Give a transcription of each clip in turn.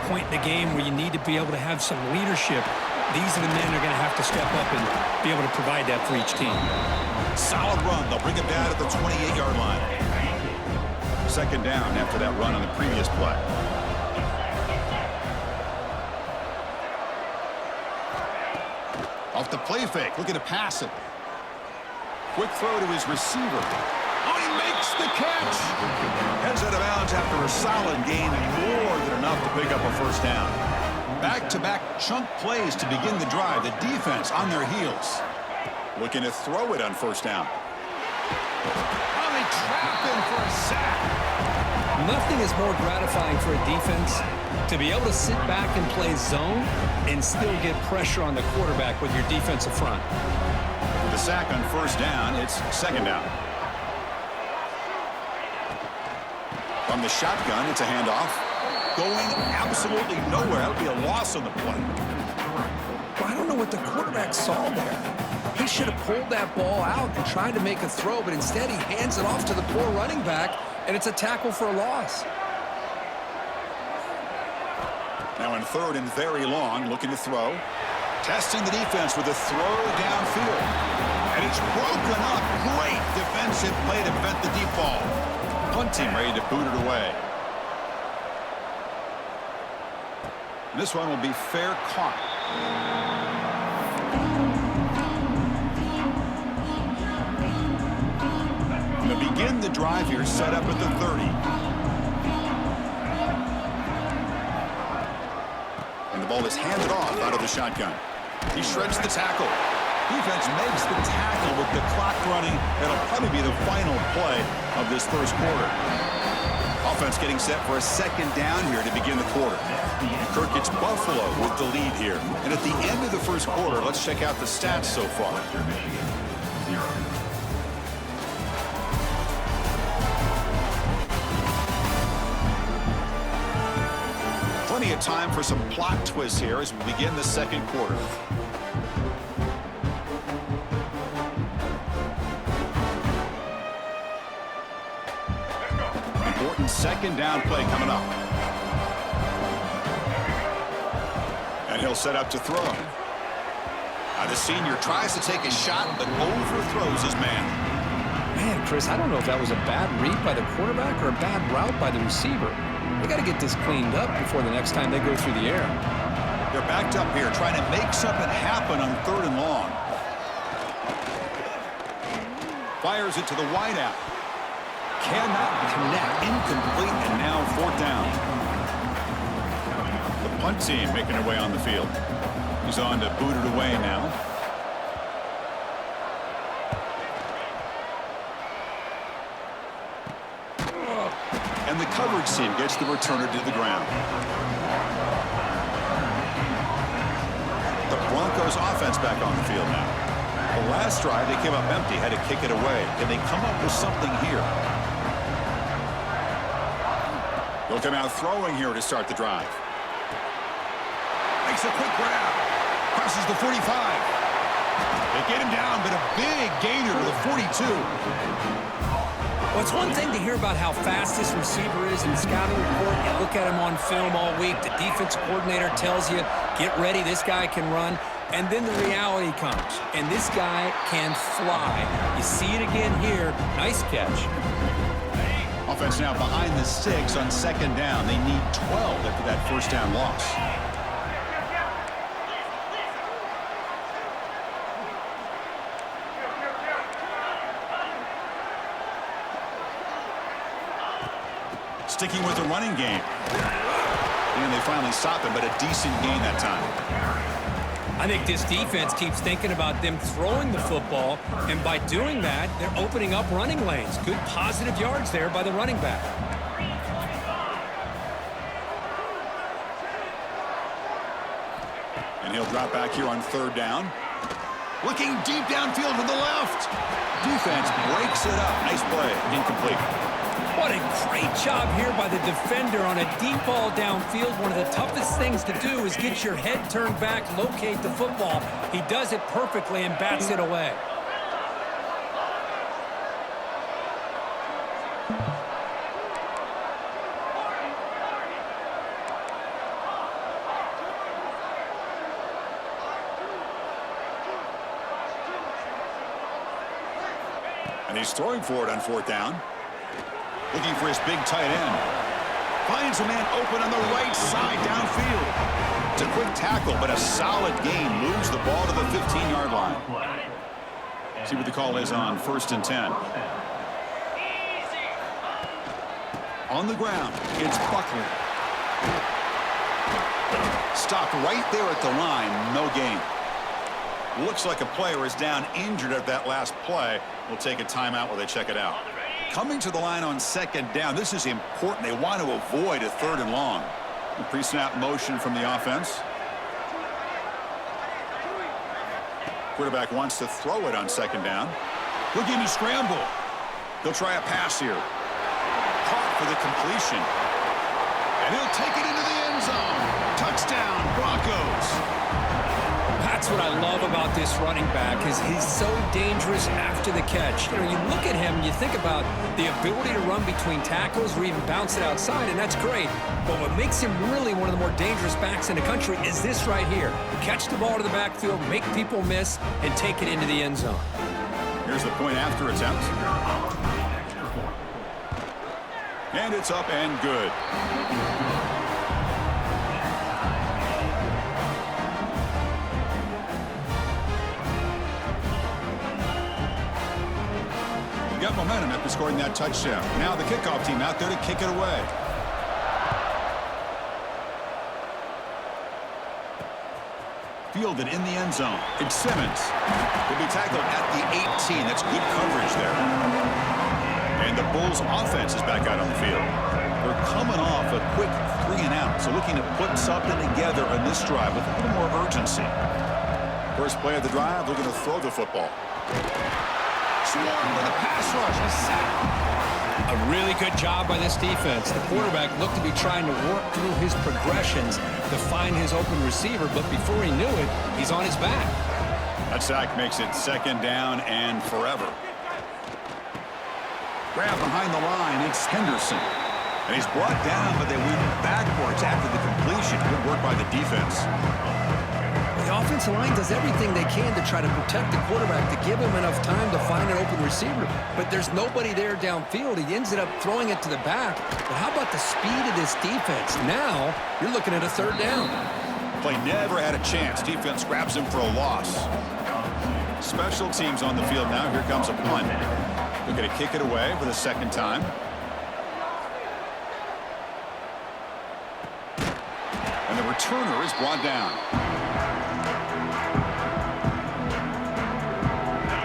point in the game where you need to be able to have some leadership. These are the men who are going to have to step up and be able to provide that for each team. Solid run. They'll bring it down at the 28-yard line. Second down after that run on the previous play. Off the play fake, looking to pass it. Quick throw to his receiver. Oh, he makes the catch. Heads out of bounds after a solid gain, more than enough to pick up a first down. Back-to-back chunk plays to begin the drive. The defense on their heels. Looking to throw it on first down. Oh, they trap him for a sack. Nothing is more gratifying for a defense to be able to sit back and play zone and still get pressure on the quarterback with your defensive front. With a sack on first down, it's second down. From the shotgun, it's a handoff. Going absolutely nowhere. That would be a loss on the play. I don't know what the quarterback saw there. He should have pulled that ball out and tried to make a throw, but instead he hands it off to the poor running back, and it's a tackle for a loss. Now in third and very long, looking to throw. Testing the defense with a throw downfield. And it's broken up. Great defensive play to prevent the deep ball. Punt team ready to boot it away. And this one will be fair caught. To begin the drive here, set up at the 30. And the ball is handed off out of the shotgun. He shreds the tackle. Defense makes the tackle with the clock running. It'll probably be the final play of this first quarter. Offense getting set for a second down here to begin the quarter. Kirk gets Buffalo with the lead here. And at the end of the first quarter, let's check out the stats so far. Plenty of time for some plot twists here as we begin the second quarter. Important second down play coming up. And he'll set up to throw. Now the senior tries to take a shot, but overthrows his man. Man, Chris, I don't know if that was a bad read by the quarterback or a bad route by the receiver. They got to get this cleaned up before the next time they go through the air. They're backed up here, trying to make something happen on third and long. Fires it to the wideout. Cannot connect. Incomplete, and now fourth down. The punt team making their way on the field. He's on to boot it away now. And the coverage team gets the returner to the ground. The Broncos offense back on the field now. The last drive, they came up empty, had to kick it away. Can they come up with something here? They'll come out throwing here to start the drive. Makes a quick grab. Crosses the 45. They get him down, but a big gainer to the 42. Well, it's one thing to hear about how fast this receiver is in the scouting report. You look at him on film all week. The defense coordinator tells you, get ready, this guy can run. And then the reality comes, and this guy can fly. You see it again here. Nice catch. Offense now behind the 6 on second down. They need 12 after that first down loss. Sticking with the running game. And they finally stop him, but a decent gain that time. I think this defense keeps thinking about them throwing the football, and by doing that, they're opening up running lanes. Good positive yards there by the running back. And he'll drop back here on third down. Looking deep downfield to the left. Defense breaks it up. Nice play. Incomplete. What a great job here by the defender on a deep ball downfield. One of the toughest things to do is get your head turned back, locate the football. He does it perfectly and bats it away. And he's throwing for it on 4th down. Looking for his big tight end. Finds a man open on the right side downfield. It's a quick tackle, but a solid gain. Moves the ball to the 15-yard line. See what the call is on 1st and 10. On the ground, it's Buckley. Stopped right there at the line. No gain. Looks like a player is down injured at that last play. We'll take a timeout while they check it out. Coming to the line on 2nd down. This is important. They want to avoid a 3rd and long. The pre-snap motion from the offense. Quarterback wants to throw it on 2nd down. Looking to scramble. He'll try a pass here. Caught for the completion. And he'll take it into the end zone. Touchdown, Broncos. That's what I love about this running back is he's so dangerous after the catch. You know, you look at him, you think about the ability to run between tackles or even bounce it outside, and that's great. But what makes him really one of the more dangerous backs in the country is this right here. Catch the ball to the backfield, make people miss, and take it into the end zone. Here's the point after attempt. And it's up and good. Got momentum after scoring that touchdown. Now the kickoff team out there to kick it away. Fielded in the end zone. It's Simmons. Will be tackled at the 18. That's good coverage there. And the Bulls offense is back out on the field. They're coming off a quick 3 and out, so looking to put something together on this drive with a little more urgency. First play of the drive, looking to throw the football. Swarm with a pass rush. A sack. A really good job by this defense. The quarterback looked to be trying to work through his progressions to find his open receiver, but before he knew it, he's on his back. That sack makes it 2nd down and forever. Grab behind the line. It's Henderson. And he's brought down, but they went backwards after the completion. Good work by the defense. The offensive line does everything they can to try to protect the quarterback to give him enough time to find an open receiver. But there's nobody there downfield. He ends up throwing it to the back. But how about the speed of this defense? Now you're looking at a 3rd down. Play never had a chance. Defense grabs him for a loss. Special teams on the field now. Here comes a punt. They're going to kick it away for the 2nd time. And the returner is brought down.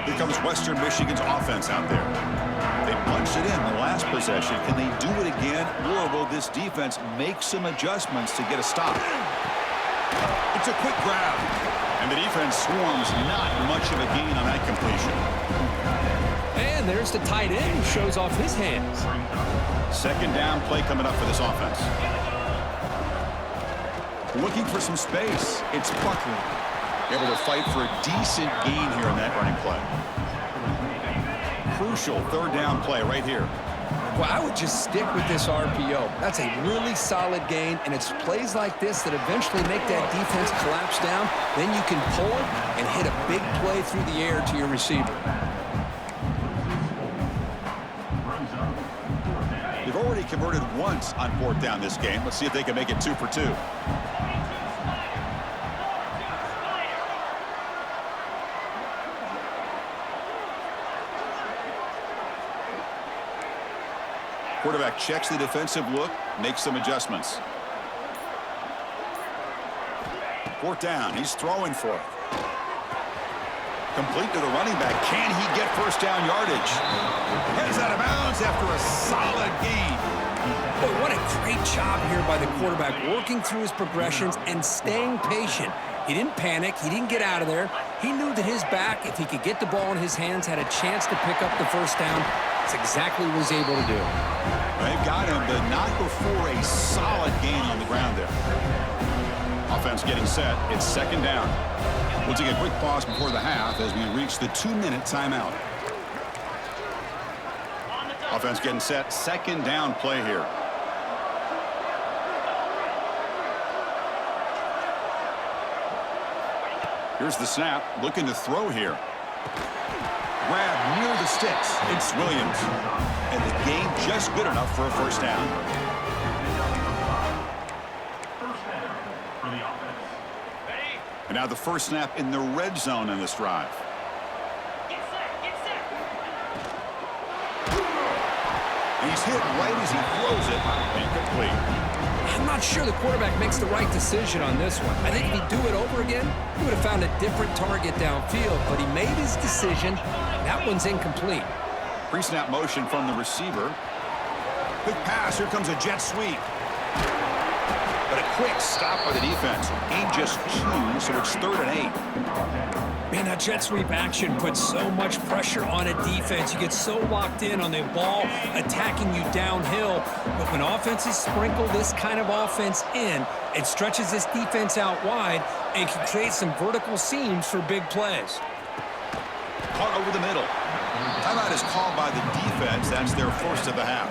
Here comes Western Michigan's offense out there. They punched it in the last possession. Can they do it again, or will this defense make some adjustments to get a stop? It's a quick grab. And the defense swarms. Not much of a gain on that completion. And there's the tight end who shows off his hands. 2nd down play coming up for this offense. Looking for some space. It's Buckley. Able to fight for a decent gain here in that running play. Crucial 3rd down play right here. Well, I would just stick with this RPO. That's a really solid gain, and it's plays like this that eventually make that defense collapse down. Then you can pull it and hit a big play through the air to your receiver. They've already converted once on 4th down this game. Let's see if they can make it 2 for 2. Quarterback checks the defensive look, makes some adjustments. 4th down, he's throwing for it. Complete to the running back. Can he get 1st down yardage? Heads out of bounds after a solid gain. Boy, what a great job here by the quarterback, working through his progressions and staying patient. He didn't panic. He didn't get out of there. He knew that his back, if he could get the ball in his hands, had a chance to pick up the 1st down. That's exactly what he was able to do. They've got him, but not before a solid gain on the ground there. Offense getting set. It's 2nd down. We'll take a quick pause before the half as we reach the 2-minute timeout. Offense getting set. 2nd down play here. Here's the snap. Looking to throw here. Grab near the sticks. It's Williams. And the gain just good enough for a first down. And now the first snap in the red zone in this drive. And he's hit right as he throws it. Incomplete. I'm not sure the quarterback makes the right decision on this one. I think if he'd do it over again, he would have found a different target downfield, but he made his decision. That one's incomplete. Pre-snap motion from the receiver. Quick pass. Here comes a jet sweep. But a quick stop by the defense. Gain just 2, so it's 3rd and 8. Man, that jet sweep action puts so much pressure on a defense. You get so locked in on the ball attacking you downhill. But when offenses sprinkle this kind of offense in, it stretches this defense out wide and can create some vertical seams for big plays. Caught over the middle. Timeout is called by the defense. That's their first of the half.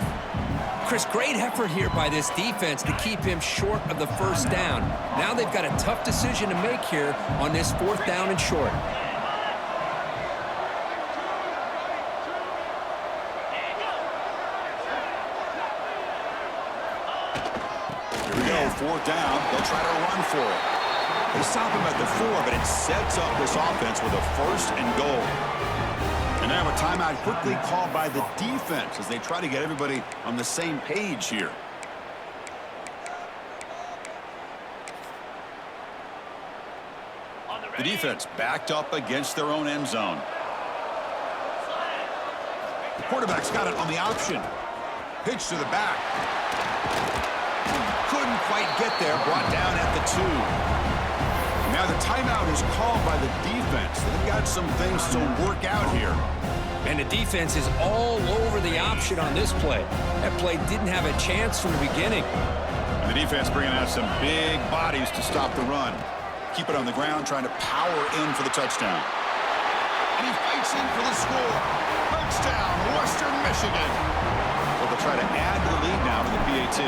Chris, great effort here by this defense to keep him short of the first down. Now they've got a tough decision to make here on this 4th down and short. Here we go, 4th down. They'll try to run for it. They stop him at the 4, but it sets up this offense with a 1st and goal. And now a timeout quickly called by the defense as they try to get everybody on the same page here. The defense backed up against their own end zone. The quarterback's got it on the option. Pitch to the back. Couldn't quite get there. Brought down at the 2. Now the timeout is called by the defense. They've got some things to work out here. And the defense is all over the option on this play. That play didn't have a chance from the beginning. And the defense bringing out some big bodies to stop the run. Keep it on the ground, trying to power in for the touchdown. And he fights in for the score. Touchdown, Western Michigan. Well, they'll try to add to the lead now with the PAT.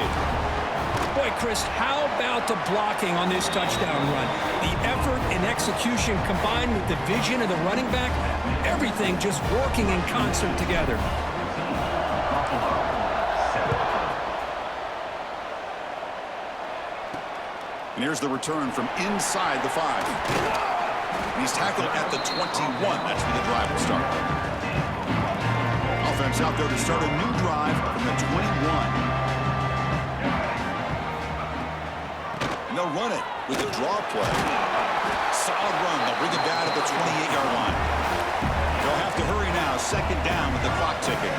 Boy, Chris, how about the blocking on this touchdown run? The effort and execution combined with the vision of the running back, everything just working in concert together. And here's the return from inside the 5. And he's tackled at the 21. That's where the drive will start. Offense out there to start a new drive from the 21. And they'll run it with a draw play. Solid run. They'll bring it down at the 28-yard line. They'll have to hurry now. 2nd down with the clock ticking.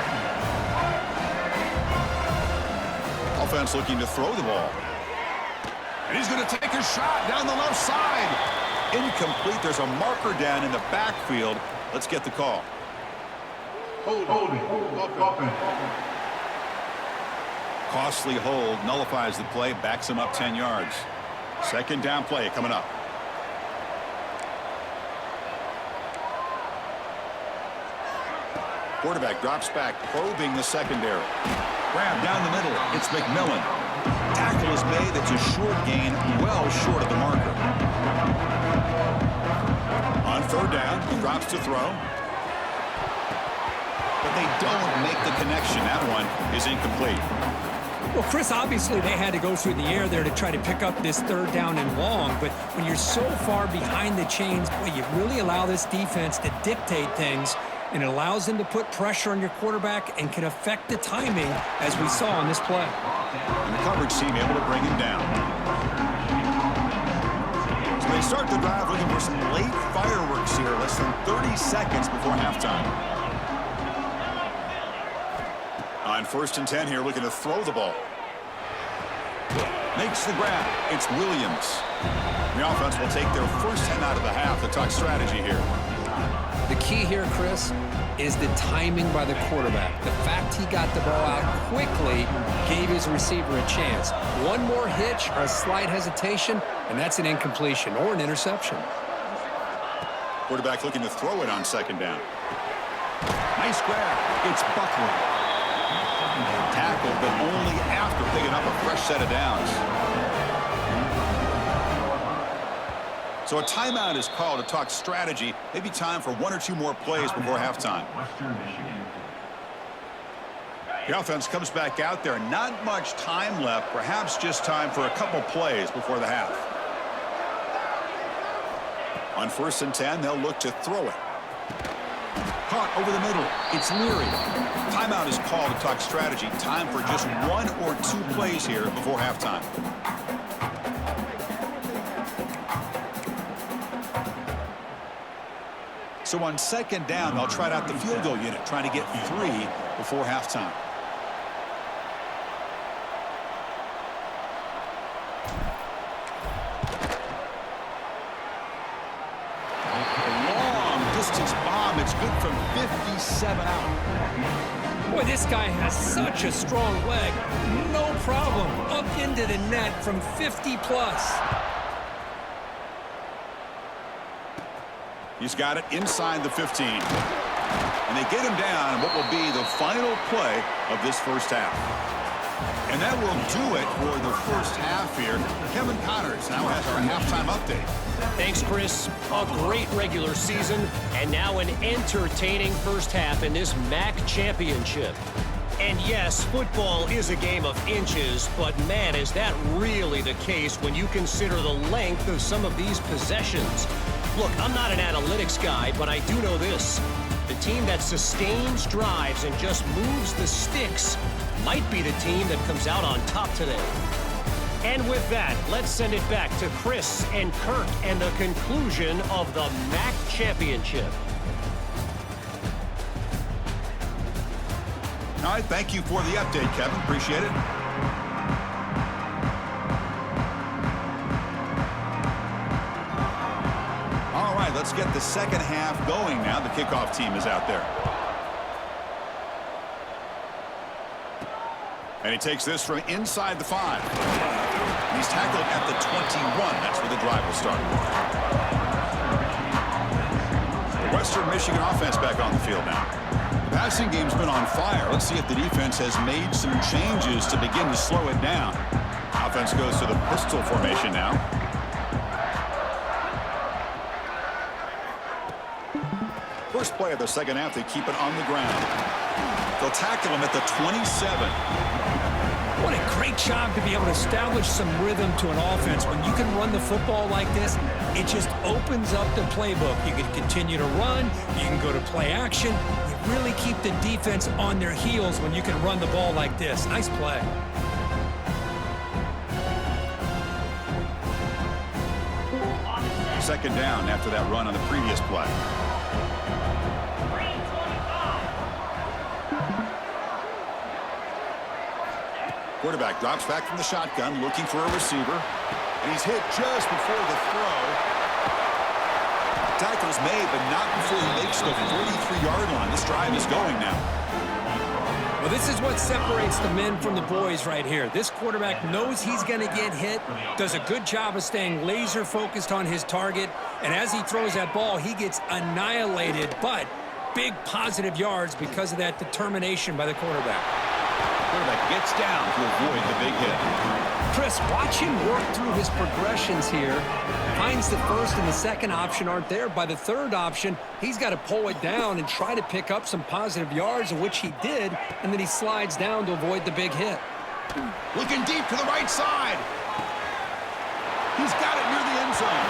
Offense looking to throw the ball. And he's going to take a shot down the left side. Incomplete. There's a marker down in the backfield. Let's get the call. Holding. Costly hold. Nullifies the play. Backs him up 10 yards. 2nd down play coming up. Quarterback drops back, probing the secondary. Grab down the middle. It's McMillan. Tackle is made. It's a short gain, well short of the marker. On 3rd down, he drops to throw. But they don't make the connection. That one is incomplete. Well, Chris, obviously they had to go through the air there to try to pick up this 3rd down and long, but when you're so far behind the chains, boy, you really allow this defense to dictate things, and it allows them to put pressure on your quarterback and can affect the timing, as we saw on this play. And the coverage team able to bring him down. So they start the drive looking for some late fireworks here, less than 30 seconds before halftime. On 1st and 10 here, looking to throw the ball. Makes the grab. It's Williams. The offense will take their first 10 out of the half. The talk strategy here. The key here, Chris, is the timing by the quarterback. The fact he got the ball out quickly gave his receiver a chance. One more hitch or a slight hesitation, and that's an incompletion or an interception. Quarterback looking to throw it on 2nd down. Nice grab. It's Buckler. Tackled, but only after picking up a fresh set of downs. So a timeout is called to talk strategy. Maybe time for 1 or 2 more plays before halftime. The offense comes back out there. Not much time left. Perhaps just time for a couple plays before the half. On 1st and 10, they'll look to throw it. Caught over the middle. It's Leary. Timeout is called to talk strategy. Time for just 1 or 2 plays here before halftime. So on 2nd down, they'll try out the field goal unit, trying to get 3 before halftime. Bomb. It's good from 57 out. Boy, this guy has such a strong leg. No problem. Up into the net from 50 plus. He's got it inside the 15. And they get him down in what will be the final play of this first half. And that will do it for the first half here. Kevin Connors now has our halftime update. Thanks, Chris. A great regular season, and now an entertaining first half in this MAC championship. And yes, football is a game of inches, but man, is that really the case when you consider the length of some of these possessions. Look, I'm not an analytics guy, but I do know this. The team that sustains drives and just moves the sticks might be the team that comes out on top today. And with that, let's send it back to Chris and Kirk and the conclusion of the MAC championship. All right, thank you for the update, Kevin. Appreciate it. All right, let's get the second half going now. The kickoff team is out there. And he takes this from inside the 5. He's tackled at the 21. That's where the drive will start. The Western Michigan offense back on the field now. The passing game's been on fire. Let's see if the defense has made some changes to begin to slow it down. Offense goes to the pistol formation now. First play of the second half, they keep it on the ground. They'll tackle him at the 27. What a great job to be able to establish some rhythm to an offense. When you can run the football like this, it just opens up the playbook. You can continue to run. You can go to play action. You really keep the defense on their heels when you can run the ball like this. Nice play. Second down after that run on the previous play. Quarterback drops back from the shotgun, looking for a receiver. And he's hit just before the throw. Tackle's made, but not before he makes the 43-yard line. This drive is going now. Well, this is what separates the men from the boys right here. This quarterback knows he's going to get hit, does a good job of staying laser focused on his target, and as he throws that ball, he gets annihilated, but big positive yards because of that determination by the quarterback. Quarterback gets down to avoid the big hit. Chris, watch him work through his progressions here. Finds the first and the second option aren't there. By the third option, he's got to pull it down and try to pick up some positive yards, of which he did, and then he slides down to avoid the big hit. Looking deep to the right side. He's got it near the end zone.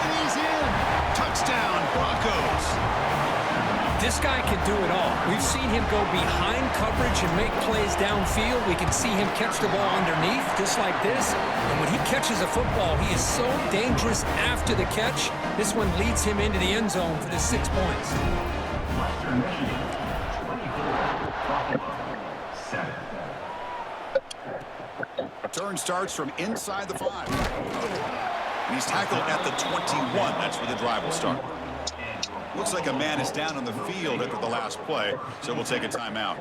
And he's in. Touchdown, Broncos. This guy can do it all. We've seen him go behind coverage and make plays downfield. We can see him catch the ball underneath, just like this. And when he catches a football, he is so dangerous after the catch. This one leads him into the end zone for the 6 points. Turn starts from inside the 5. He's tackled at the 21. That's where the drive will start. Looks like a man is down on the field after the last play, so we'll take a timeout.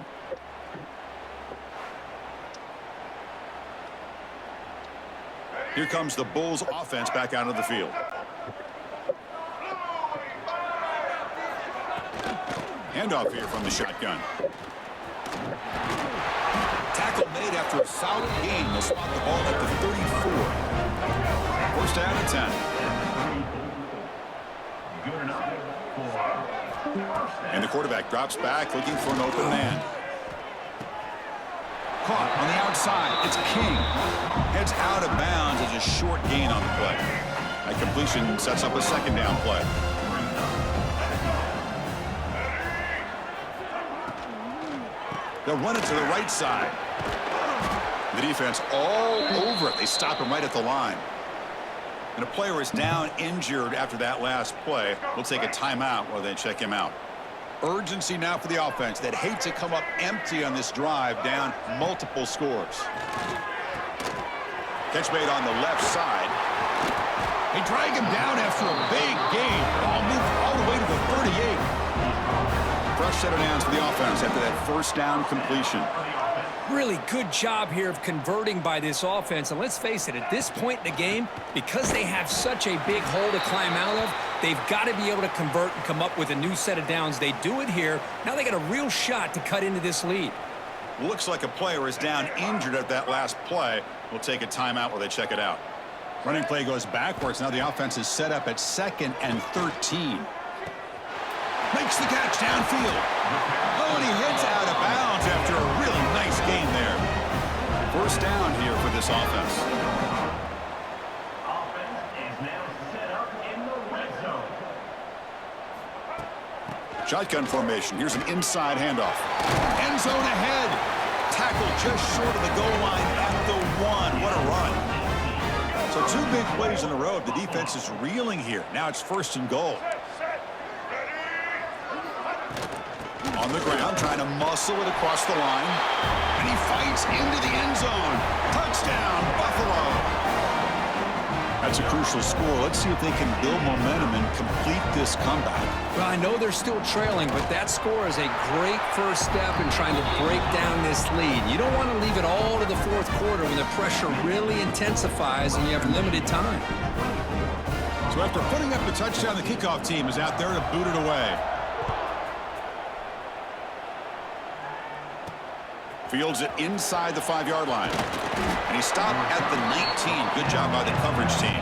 Here comes the Bulls offense back out of the field. Handoff here from the shotgun. Tackle made after a solid gain. They'll spot the ball at the 34. First down and 10. And the quarterback drops back, looking for an open man. Caught on the outside. It's King. Heads out of bounds as a short gain on the play. That completion sets up a second down play. They'll run it to the right side. The defense all over it. They stop him right at the line. And a player is down injured after that last play. We'll take a timeout while they check him out. Urgency now for the offense that hate to come up empty on this drive, down multiple scores. Catch made on the left side. They drag him down after a big gain. Ball moved all the way to the 38. Fresh set of downs for the offense after that first down completion. Really good job here of converting by this offense. And let's face it, at this point in the game, because they have such a big hole to climb out of, they've got to be able to convert and come up with a new set of downs. They do it here. Now they got a real shot to cut into this lead. Looks like a player is down injured at that last play. We'll take a timeout while they check it out. Running play goes backwards. Now the offense is set up at 2nd and 13. Makes the catch downfield. Oh, and he heads out of bounds after a really nice gain there. First down here for this offense. Shotgun formation. Here's an inside handoff. End zone ahead. Tackle just short of the goal line at the 1. What a run. So 2 big plays in a row. The defense is reeling here. Now it's 1st and goal. On the ground, trying to muscle it across the line. And he fights into the end zone. Touchdown, Buffalo. That's a crucial score. Let's see if they can build momentum and complete this comeback. Well, I know they're still trailing, but that score is a great first step in trying to break down this lead. You don't want to leave it all to the 4th quarter when the pressure really intensifies and you have limited time. So after putting up the touchdown, the kickoff team is out there to boot it away. Fields it inside the 5-yard line. And he stopped at the 19. Good job by the coverage team.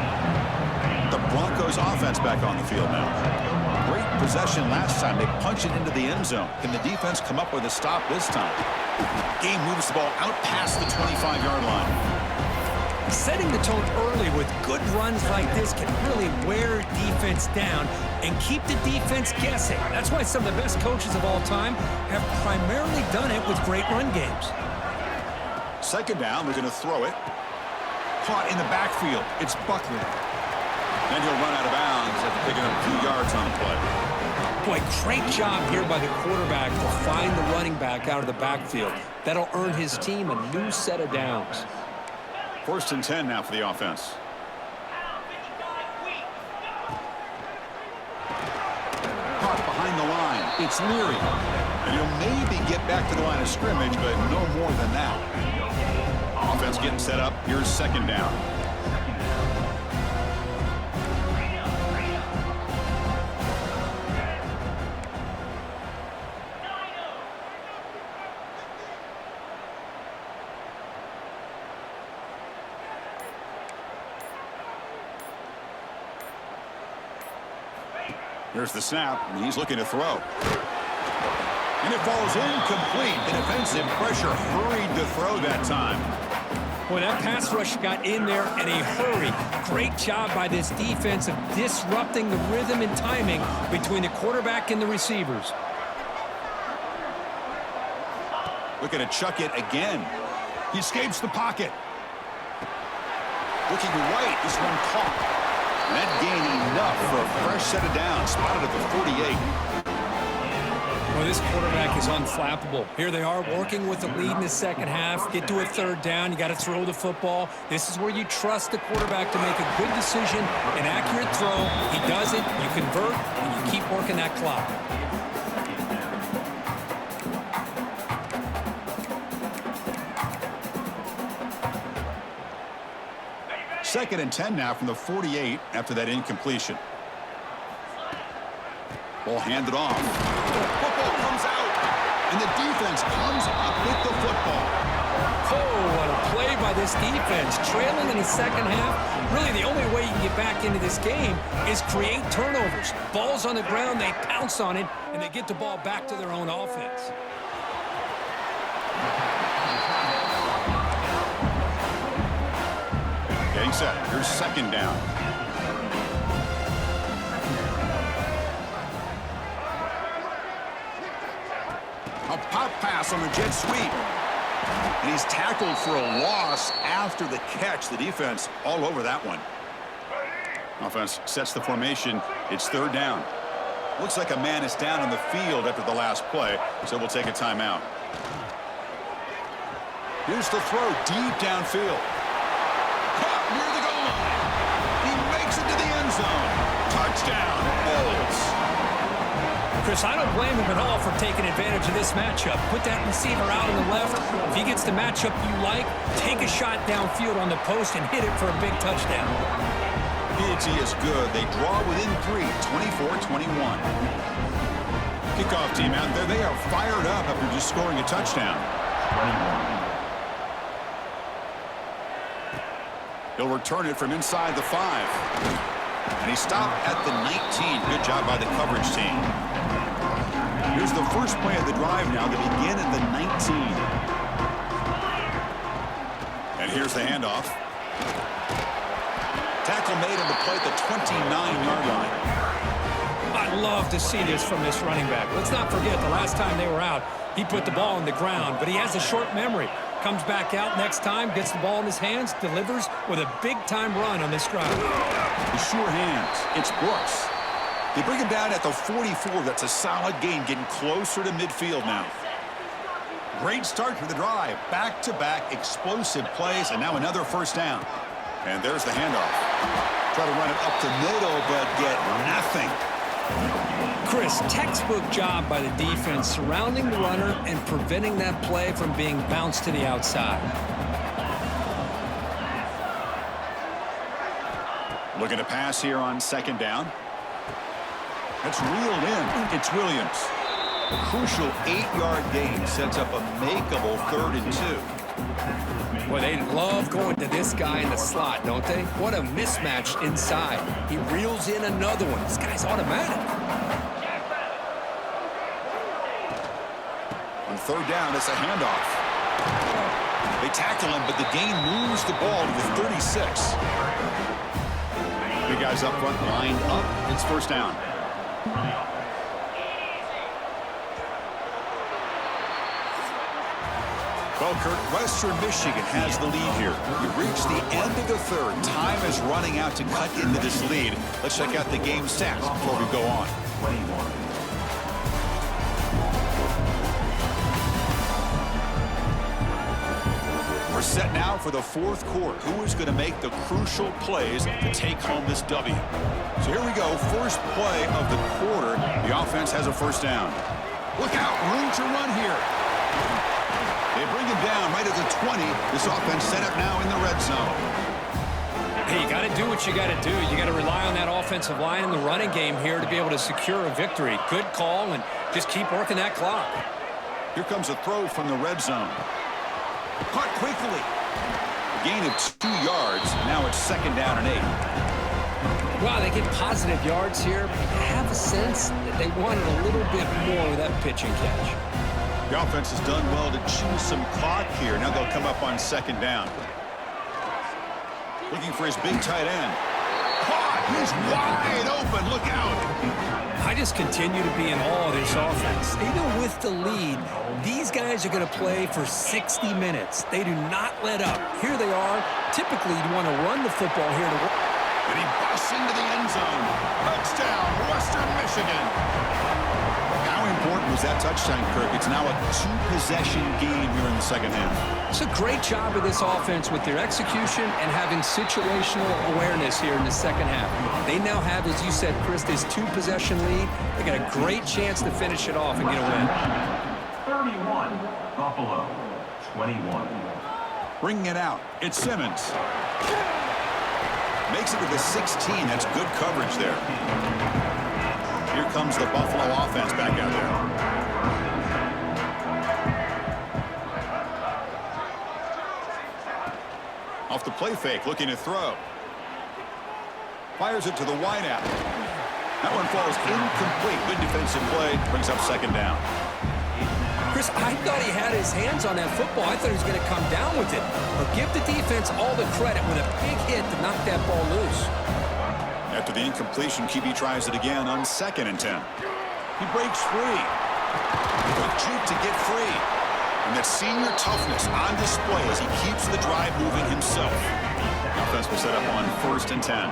The Broncos offense back on the field now. Great possession last time. They punch it into the end zone. Can the defense come up with a stop this time? Game moves the ball out past the 25-yard line. Setting the tone early with good runs like this can really wear defense down and keep the defense guessing. That's why some of the best coaches of all time have primarily done it with great run games. 2nd down, they're going to throw it. Caught in the backfield. It's Buckley. Then he'll run out of bounds after picking up 2 yards on the play. Boy, great job here by the quarterback to find the running back out of the backfield. That'll earn his team a new set of downs. 1st and 10 now for the offense. Caught behind the line. It's Leary. And he'll maybe get back to the line of scrimmage, but no more than that. Offense getting set up. Here's 2nd down. Here's the snap, and he's looking to throw. And it falls incomplete. The defensive pressure hurried to throw that time. Boy, that pass rush got in there in a hurry. Great job by this defense of disrupting the rhythm and timing between the quarterback and the receivers. Looking to chuck it again. He escapes the pocket. Looking right, this one caught. And that gained enough for a fresh set of downs, spotted at the 48. Well, this quarterback is unflappable. Here they are working with the lead in the 2nd half. Get to a 3rd down. You got to throw the football. This is where you trust the quarterback to make a good decision, an accurate throw. He does it, you convert, and you keep working that clock. Second and 10 now from the 48 after that incompletion. Ball handed off. Football comes out, and the defense comes up with the football. Oh, what a play by by this defense. Trailing in the second half, really the only way you can get back into this game is create turnovers. Ball's on the ground, they pounce on it, and they get the ball back to their own offense. Getting set. Here's second down. A pop pass on the jet sweep. And he's tackled for a loss after the catch. The defense all over that one. Offense sets the formation. It's third down. Looks like a man is down on the field after the last play, so we'll take a timeout. Here's the throw deep downfield. Caught near the goal line. He makes it to the end zone. Touchdown, Bills. Chris, I don't blame him at all for taking advantage of this matchup. Put that receiver out on the left. If he gets the matchup you like, take a shot downfield on the post and hit it for a big touchdown. PAT is good. They draw within 3, 24-21. Kickoff team out there. They are fired up after just scoring a touchdown. He'll return it from inside the 5. And he stopped at the 19. Good job by the coverage team. Here's the first play of the drive now. They begin at the 19. And here's the handoff. Tackle made on the play at the 29-yard line. I'd love to see this from this running back. Let's not forget the last time they were out, he put the ball on the ground, but he has a short memory. Comes back out next time, gets the ball in his hands, delivers with a big-time run on this drive. The sure hands. It's Brooks. They bring him down at the 44. That's a solid gain, getting closer to midfield now. Great start to the drive. Back-to-back explosive plays, and now another first down. And there's the handoff. Try to run it up the middle, but get nothing. Chris, textbook job by the defense surrounding the runner and preventing that play from being bounced to the outside. Looking to pass here on second down. It's reeled in. It's Williams. A crucial 8-yard gain sets up a makeable 3rd and 2. Boy, they love going to this guy in the slot, don't they? What a mismatch inside. He reels in another one. This guy's automatic. On third down, it's a handoff. They tackle him, but the gain moves the ball to the 36. Big guys up front, lined up. It's first down. Well, Kurt, Western Michigan has the lead here. We've reached the end of the third. Time is running out to cut into this lead. Let's check out the game stats before we go on. We're set now for the fourth quarter. Who is going to make the crucial plays to take home this W? So here we go. First play of the quarter. The offense has a first down. Look out. Room to run here. They bring him down right at the 20. This offense set up now in the red zone. Hey, you got to do what you got to do. You got to rely on that offensive line in the running game here to be able to secure a victory. Good call, and just keep working that clock. Here comes a throw from the red zone. Caught quickly. Gain of 2 yards. Now it's second down and 8. Wow, they get positive yards here. But I have a sense that they wanted a little bit more of that pitch and catch. The offense has done well to chew some clock here. Now they'll come up on second down. Looking for his big tight end. Caught! He's wide open. Look out! I just continue to be in awe of this offense. Even with the lead, these guys are going to play for 60 minutes. They do not let up. Here they are. Typically, you want to run the football here to work. And he busts into the end zone. Touchdown, Western Michigan. How important was that touchdown, Kirk? It's now a 2-possession game here in the second half. It's a great job of this offense with their execution and having situational awareness here in the second half. They now have, as you said, Chris, this 2-possession lead. They got a great chance to finish it off and get a win. 31, Buffalo, 21. Bringing it out. It's Simmons. Makes it to the 16. That's good coverage there. Here comes the Buffalo offense back out there. Off the play fake, looking to throw. Fires it to the wideout. That one falls incomplete. Good defensive play. Brings up second down. Chris, I thought he had his hands on that football. I thought he was going to come down with it. But give the defense all the credit with a big hit to knock that ball loose. After the incompletion, QB tries it again on 2nd and 10. He breaks free. Quick juke to get free. And that senior toughness on display as he keeps the drive moving himself. The offense will set up on 1st and 10.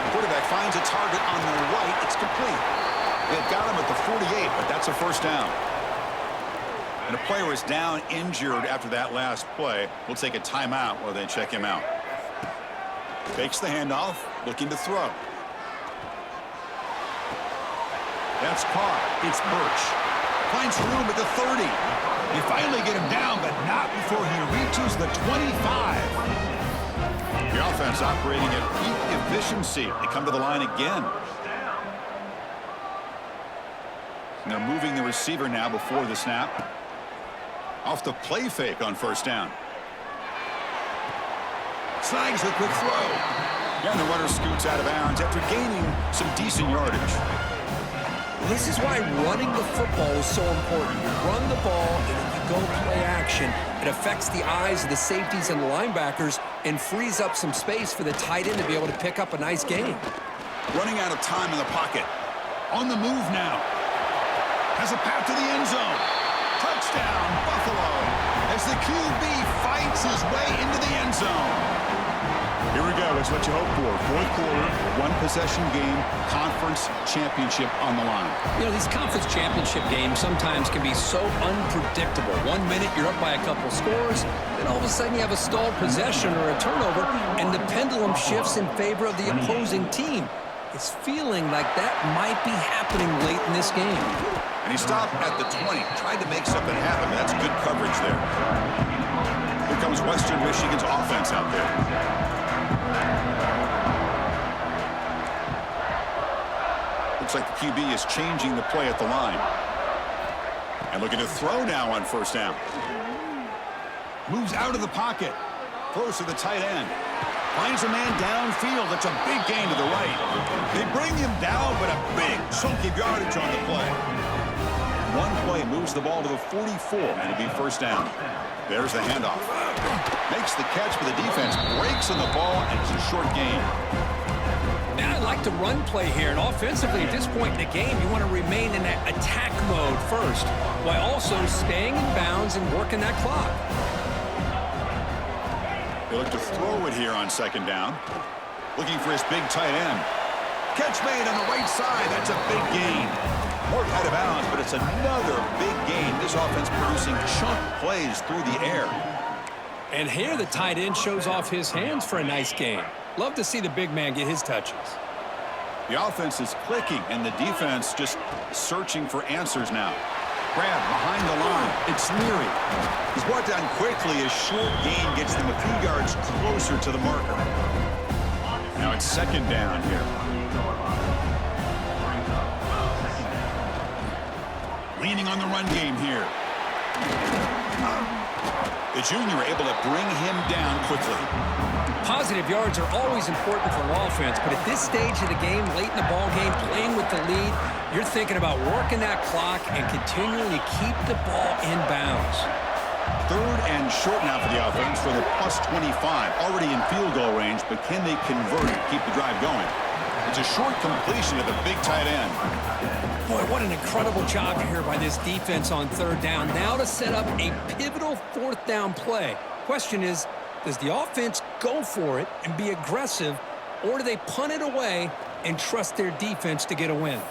Quarterback finds a target on the right. It's complete. They've got him at the 48, but that's a first down. And a player is down injured after that last play. We'll take a timeout while they check him out. Takes the handoff, looking to throw. That's caught. It's Birch. Finds room at the 30. They finally get him down, but not before he reaches the 25. The offense operating at peak efficiency. They come to the line again. And they're moving the receiver now before the snap. Off the play fake on 1st down. Snags the quick throw. And the runner scoots out of bounds after gaining some decent yardage. This is why running the football is so important. You run the ball, and then you go play action. It affects the eyes of the safeties and the linebackers and frees up some space for the tight end to be able to pick up a nice gain. Running out of time in the pocket. On the move now. Has a path to the end zone. Touchdown, Buffalo, as the QB fights his way into the end zone. Here we go. That's what you hope for. 4th quarter, 1-possession game, conference championship on the line. You know, these conference championship games sometimes can be so unpredictable. 1 minute you're up by a couple scores, then all of a sudden you have a stalled possession or a turnover, and the pendulum shifts in favor of the opposing team. It's feeling like that might be happening late in this game. And he stopped at the 20, tried to make something happen. That's good coverage there. Here comes Western Michigan's offense out there. Looks like the QB is changing the play at the line. And looking to throw now on 1st down. Moves out of the pocket. Throws to the tight end. Finds a man downfield. That's a big gain to the right. They bring him down, but a big chunk of yardage on the play. One play moves the ball to the 44, and it'll be 1st down. There's the handoff. Makes the catch, but the defense breaks on the ball, and it's a short gain. Man, I like the run play here, and offensively at this point in the game, you want to remain in that attack mode first, while also staying in bounds and working that clock. They look to throw it here on 2nd down. Looking for his big tight end. Catch made on the right side. That's a big gain. More out of bounds, but it's another big gain. This offense producing chunk plays through the air. And here the tight end shows off his hands for a nice gain. Love to see the big man get his touches. The offense is clicking, and the defense just searching for answers now. Grab behind the line. It's Leary. He's brought down quickly as short gain gets them a few yards closer to the marker. Now it's 2nd down here. Leaning on the run game here. The junior able to bring him down quickly. Positive yards are always important for an offense, but at this stage of the game, late in the ball game, playing with the lead, you're thinking about working that clock and continuing to keep the ball in bounds. 3rd and short now for the offense for the +25. Already in field goal range, but can they convert and keep the drive going? It's a short completion to the big tight end. Boy, what an incredible job here by this defense on 3rd down. Now to set up a pivotal 4th down play. Question is, does the offense go for it and be aggressive, or do they punt it away and trust their defense to get a win?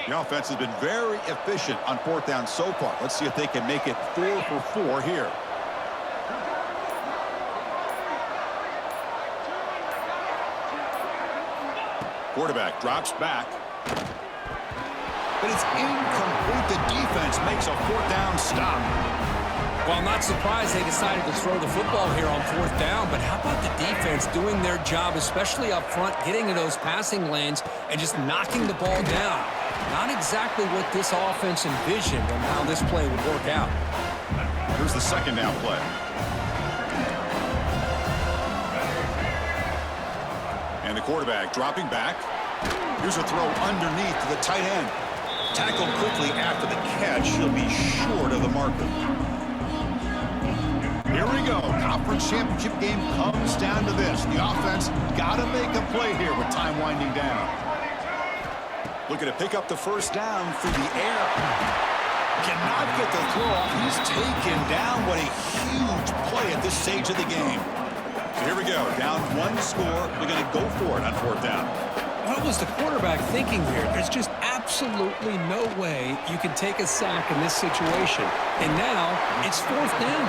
The offense has been very efficient on 4th down so far. Let's see if they can make it 4 for 4 here. Quarterback drops back. But it's incomplete. The defense makes a 4th down stop. Well, I'm not surprised they decided to throw the football here on 4th down, but how about the defense doing their job, especially up front, getting to those passing lanes and just knocking the ball down? Not exactly what this offense envisioned and how this play would work out. Here's the 2nd down play. And the quarterback dropping back. Here's a throw underneath to the tight end. Tackled quickly after the catch. He'll be short of the marker. Here we go. Conference championship game comes down to this. The offense got to make a play here with time winding down. Looking to pick up the 1st down through the air. Cannot get the throw off. He's taken down. What a huge play at this stage of the game. So here we go. Down 1 score. They're going to go for it on 4th down. What was the quarterback thinking here? There's just absolutely no way you can take a sack in this situation. And now it's 4th down.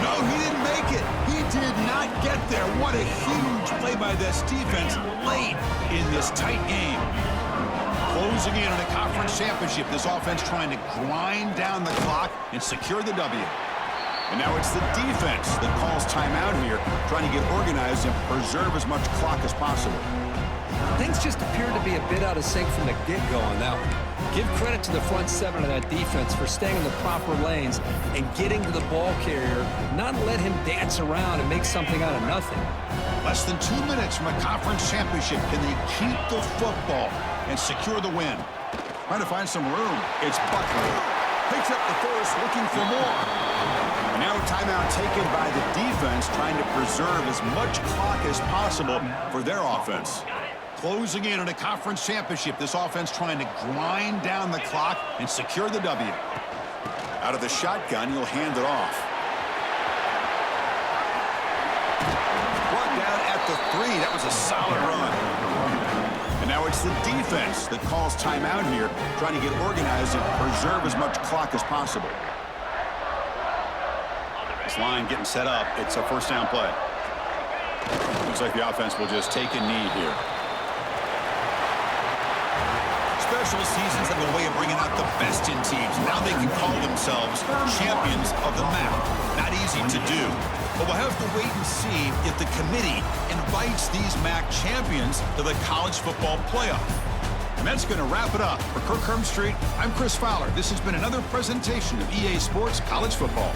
No, he didn't make it. He did not get there. What a huge play by this defense late in this tight game. Closing in on a conference championship. This offense trying to grind down the clock and secure the W. And now it's the defense that calls timeout here, trying to get organized and preserve as much clock as possible. Things just appear to be a bit out of sync from the get-go on that one. Give credit to the front 7 of that defense for staying in the proper lanes and getting to the ball carrier, not let him dance around and make something out of nothing. Less than 2 minutes from a conference championship. Can they keep the football and secure the win? Trying to find some room. It's Butler. Picks up the first, looking for more. And now a timeout taken by the defense, trying to preserve as much clock as possible for their offense. Closing in on a conference championship. This offense trying to grind down the clock and secure the W. Out of the shotgun, he'll hand it off. Brought down at the 3. That was a solid run. And now it's the defense that calls timeout here, trying to get organized and preserve as much clock as possible. This line getting set up. It's a 1st down play. Looks like the offense will just take a knee here. Special seasons have a way of bringing out the best in teams. Now they can call themselves champions of the MAC. Not easy to do. But we'll have to wait and see if the committee invites these MAC champions to the college football playoff. And that's going to wrap it up. For Kirk Hermstreet, I'm Chris Fowler. This has been another presentation of EA Sports College Football.